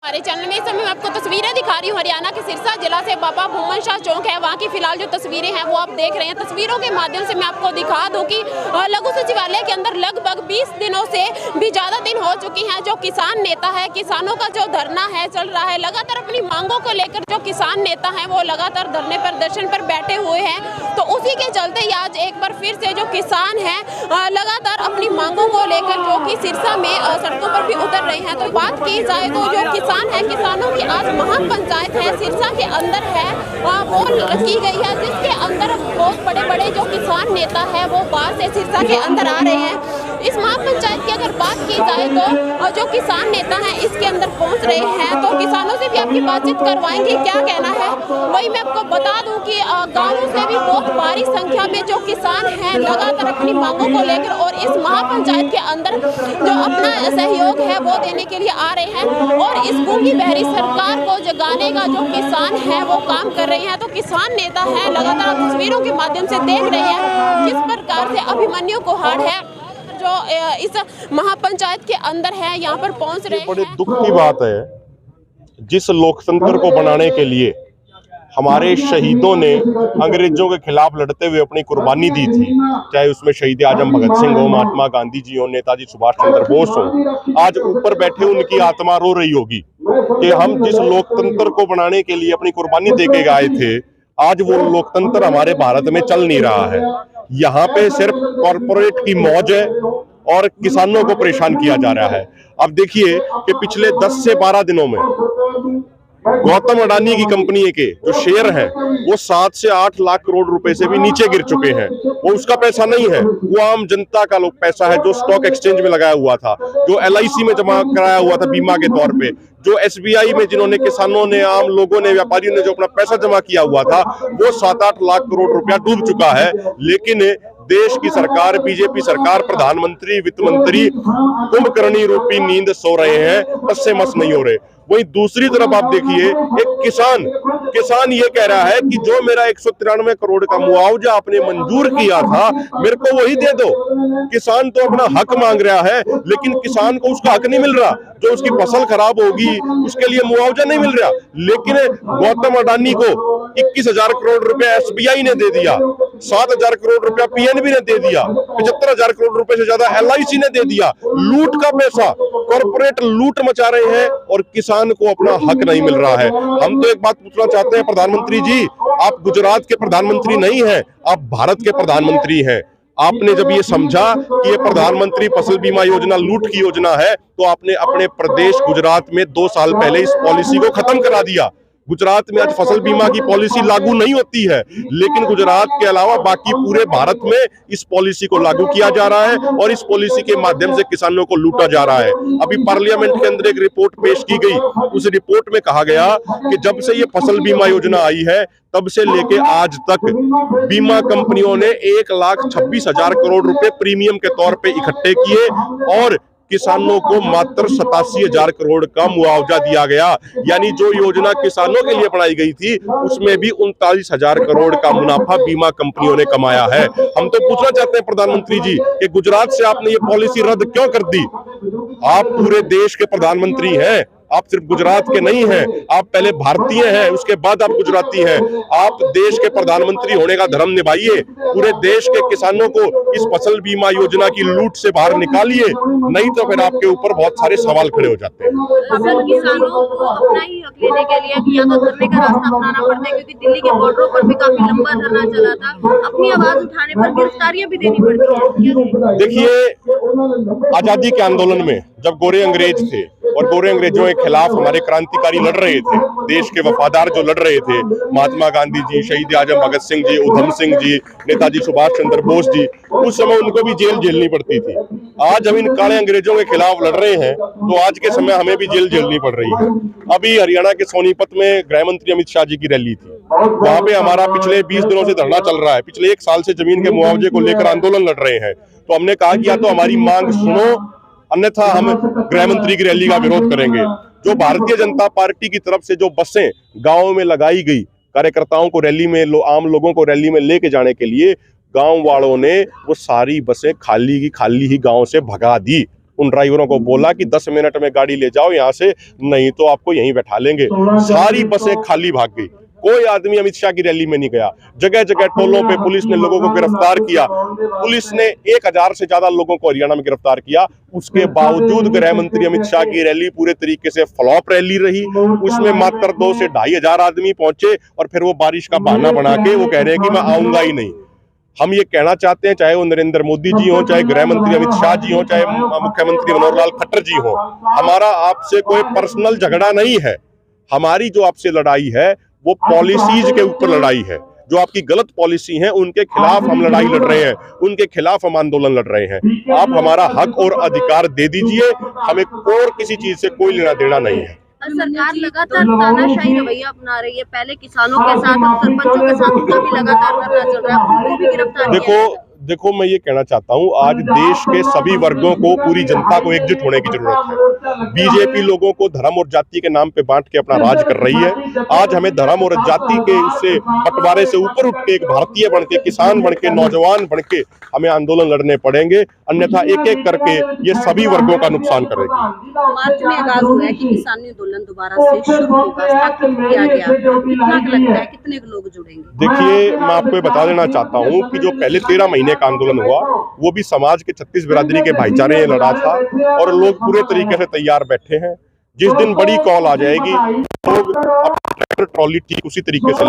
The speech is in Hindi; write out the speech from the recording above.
हमारे चैनल में इस समय मैं आपको तस्वीरें दिखा रही हूँ हरियाणा के सिरसा जिला से बाबा भूमन शाह चौक है, वहाँ की फिलहाल जो तस्वीरें हैं वो आप देख रहे हैं। तस्वीरों के माध्यम से मैं आपको दिखा दूँ कि लघु सचिवालय के अंदर लगभग 20 दिनों से भी ज़्यादा दिन हो चुकी हैं। जो किसान नेता है, किसानों का जो धरना है चल रहा है, लगातार अपनी मांगों को लेकर जो किसान नेता है वो लगातार धरने प्रदर्शन पर बैठे हुए हैं। तो उसी के चलते ही आज एक बार फिर से जो किसान है लगातार अपनी मांगों को लेकर जो कि सिरसा में सड़कों पर भी उतर रहे हैं। तो बात की जाए तो जो किसान है, किसानों की आज महापंचायत है सिरसा के अंदर है वो की गई है, जिसके अंदर बहुत बड़े बड़े जो किसान नेता है वो बाहर से सिरसा के अंदर आ रहे हैं। इस महापंचायत की अगर बात की जाए तो जो किसान नेता हैं इसके अंदर पहुंच रहे हैं, तो किसानों से भी आपकी बातचीत करवाएंगे क्या कहना है। वही मैं आपको बता दूं कि गांवों से भी बहुत भारी संख्या में जो किसान हैं लगातार अपनी मांगों को लेकर और इस महापंचायत के अंदर जो अपना सहयोग है वो देने के लिए आ रहे हैं और इस गूंगी बहरी सरकार को जगाने का जो किसान है वो काम कर रहे हैं। तो किसान नेता है लगातार तस्वीरों के माध्यम से देख रहे हैं किस प्रकार से अभिमन्यु कोहाड़ है जो इस महापंचायत के अंदर है यहाँ पर पहुंच रहे हैं। बड़े दुख की बात है, जिस लोकतंत्र को बनाने के लिए हमारे शहीदों ने अंग्रेजों के खिलाफ लड़ते हुए अपनी कुर्बानी दी थी, चाहे उसमें शहीद आजम भगत सिंह हो, महात्मा गांधी जी हो, नेताजी सुभाष चंद्र बोस हो, आज ऊपर बैठे उनकी आत्मा रो रही होगी कि हम जिस लोकतंत्र को बनाने के लिए अपनी कुर्बानी देके गए थे, आज वो लोकतंत्र हमारे भारत में चल नहीं रहा है। यहाँ पे सिर्फ कॉरपोरेट की मौज है और किसानों को परेशान किया जा रहा है। अब देखिए कि पिछले 10 से 12 दिनों में गौतम अडानी की कंपनी के जो शेयर हैं वो 7 से 8 लाख करोड़ रुपए से भी नीचे गिर चुके हैं। वो उसका पैसा नहीं है, वो आम जनता का लोग पैसा है जो स्टॉक एक्सचेंज में लगाया हुआ था, जो LIC में जमा कराया हुआ था बीमा के तौर पे, जो SBI में जिन्होंने किसानों ने, आम लोगों ने, व्यापारियों ने जो अपना पैसा जमा किया हुआ था, वो 7-8 लाख करोड़ रुपया डूब चुका है। लेकिन देश की सरकार, बीजेपी सरकार, प्रधानमंत्री, वित्त मंत्री कुंभकर्णी रूपी नींद सो रहे हैं, बस से मस नहीं हो रहे। वहीं दूसरी तरफ आप देखिए एक किसान ये कह रहा है कि जो मेरा 193 करोड़ का मुआवजा आपने मंजूर किया था मेरे को वही दे दो। किसान तो अपना हक मांग रहा है, लेकिन किसान को उसका हक नहीं मिल रहा। जो उसकी फसल खराब होगी उसके लिए मुआवजा नहीं मिल रहा। लेकिन गौतम अडानी को 21,000 करोड़ रुपया SBI ने दे दिया, 7,000 करोड़ रुपया PNB ने दे दिया, 75,000 करोड़ रुपए से ज्यादा LIC ने दे दिया। लूट का पैसा, कॉर्पोरेट लूट मचा रहे हैं और किसान को अपना हक नहीं मिल रहा है। हम तो एक बात पूछना चाहते हैं प्रधानमंत्री जी, आप गुजरात के प्रधानमंत्री नहीं हैं, आप भारत के प्रधानमंत्री हैं। आपने जब ये समझा कि ये प्रधानमंत्री फसल बीमा योजना लूट की योजना है, तो आपने अपने प्रदेश गुजरात में 2 साल पहले इस पॉलिसी को खत्म करा दिया। गुजरात में आज फसल बीमा की पॉलिसी लागू नहीं होती है, लेकिन गुजरात के अलावा बाकी पूरे भारत में इस पॉलिसी को लागू किया जा रहा है और इस पॉलिसी के माध्यम से किसानों को लूटा जा रहा है। अभी पार्लियामेंट के अंदर एक रिपोर्ट पेश की गई, उस रिपोर्ट में कहा गया कि जब से ये फसल बीमा योजना आई है तब से लेके आज तक बीमा कंपनियों ने 1,26,000 करोड़ रुपए प्रीमियम के तौर पे इकट्ठे किए और किसानों को मात्र 87,000 करोड़ का मुआवजा दिया गया। यानी जो योजना किसानों के लिए बनाई गई थी उसमें भी 39,000 करोड़ का मुनाफा बीमा कंपनियों ने कमाया है। हम तो पूछना चाहते हैं प्रधानमंत्री जी कि गुजरात से आपने ये पॉलिसी रद्द क्यों कर दी? आप पूरे देश के प्रधानमंत्री हैं, आप सिर्फ गुजरात के नहीं हैं, आप पहले भारतीय हैं, उसके बाद आप गुजराती हैं। आप देश के प्रधानमंत्री होने का धर्म निभाइए, पूरे देश के किसानों को इस फसल बीमा योजना की लूट से बाहर निकालिए, नहीं तो फिर आपके ऊपर बहुत सारे सवाल खड़े हो जाते हैं। असल किसानों को अपना ही हक लेने के लिए या तो धरने का रास्ता अपनाना पड़ता है, क्योंकि दिल्ली के बॉर्डरों पर भी काफी लंबा धरना चला था। अपनी आवाज उठाने पर गिरफ्तारियां भी देनी पड़ती है। देखिए, आजादी के आंदोलन में जब गोरे अंग्रेज थे और गोरे अंग्रेजों के खिलाफ हमारे क्रांतिकारी लड़ रहे थे, देश के वफादार जो लड़ रहे थे, महात्मा गांधी जी, शहीद आजम भगत सिंह जी, उधम सिंह जी, नेताजी सुभाष चंद्र बोस जी, उस समय उनको भी जेल झेलनी पड़ती थी। आज हम इन काले अंग्रेजों के खिलाफ लड़ रहे हैं तो आज के समय हमें भी जेल झेलनी पड़ रही है। अभी हरियाणा के सोनीपत में गृह मंत्री अमित शाह जी की रैली थी, वहां पे हमारा पिछले 20 दिनों से धरना चल रहा है। पिछले 1 साल से जमीन के मुआवजे को लेकर आंदोलन लड़ रहे हैं। तो हमने कहा कि या तो हमारी मांग सुनो, अन्यथा हम गृह मंत्री की रैली का विरोध करेंगे। जो भारतीय जनता पार्टी की तरफ से जो बसें गांव में लगाई गई कार्यकर्ताओं को रैली में, आम लोगों को रैली में लेके जाने के लिए, गांव वालों ने वो सारी बसें खाली की खाली ही गांव से भगा दी। उन ड्राइवरों को बोला कि 10 मिनट में गाड़ी ले जाओ यहाँ से, नहीं तो आपको यहीं बैठा लेंगे। सारी बसें खाली भाग गई, कोई आदमी अमित शाह की रैली में नहीं गया। जगह जगह टोलों पे पुलिस ने लोगों को गिरफ्तार किया। पुलिस ने 1000 से ज्यादा लोगों को हरियाणा में गिरफ्तार किया। उसके बावजूद गृह मंत्री अमित शाह की रैली पूरे तरीके से फ्लॉप रैली रही। उसमें मात्र 2 से 2,500 आदमी पहुंचे और फिर वो बारिश का बहाना बना के वो कह रहे हैं कि मैं आऊंगा ही नहीं। हम ये कहना चाहते हैं, चाहे वो नरेंद्र मोदी जी हो, चाहे गृह मंत्री अमित शाह जी हो, चाहे मुख्यमंत्री मनोहर लाल खट्टर जी हो, हमारा आपसे कोई पर्सनल झगड़ा नहीं है। हमारी जो आपसे लड़ाई है वो पॉलिसीज के ऊपर लड़ाई है। जो आपकी गलत पॉलिसी है उनके खिलाफ हम लड़ाई लड़ रहे हैं, उनके खिलाफ हम आंदोलन लड़ रहे हैं। आप हमारा हक और अधिकार दे दीजिए, हमें और किसी चीज से कोई लेना देना नहीं है। सरकार लगातार तानाशाही रवैया अपना रही है, पहले किसानों के साथ, अब सरपंचों के साथ उनका भी लगातार धरना चल रहा है, उनको भी गिरफ्तार किया है। देखो मैं ये कहना चाहता हूं, आज देश के सभी वर्गों को, पूरी जनता को एकजुट होने की जरूरत है। बीजेपी लोगों को धर्म और जाति के नाम पे बांट के अपना राज कर रही है। आज हमें धर्म और जाति के इससे बंटवारे से ऊपर उठ के एक भारतीय बन के, किसान बन के, नौजवान बन के हमें आंदोलन लड़ने पड़ेंगे, अन्यथा एक एक करके ये सभी वर्गों का नुकसान करेगी। मार्च में आगाज हुआ है कि किसानी आंदोलन दोबारा से शुरू होगा, स्थगित किया गया, कितना लगता है कितने लोग जुड़ेंगे? देखिए मैं आपको ये बता देना चाहता हूँ कि जो पहले 13 महीने का आंदोलन हुआ वो भी समाज के 36 बिरादरी के भाईचारे ने लड़ा था और लोग पूरे तरीके से तैयार बैठे हैं। जिस दिन बड़ी कॉल आ जाएगी लोग ट्रैक्टर ट्रॉली ठीक उसी तरीके से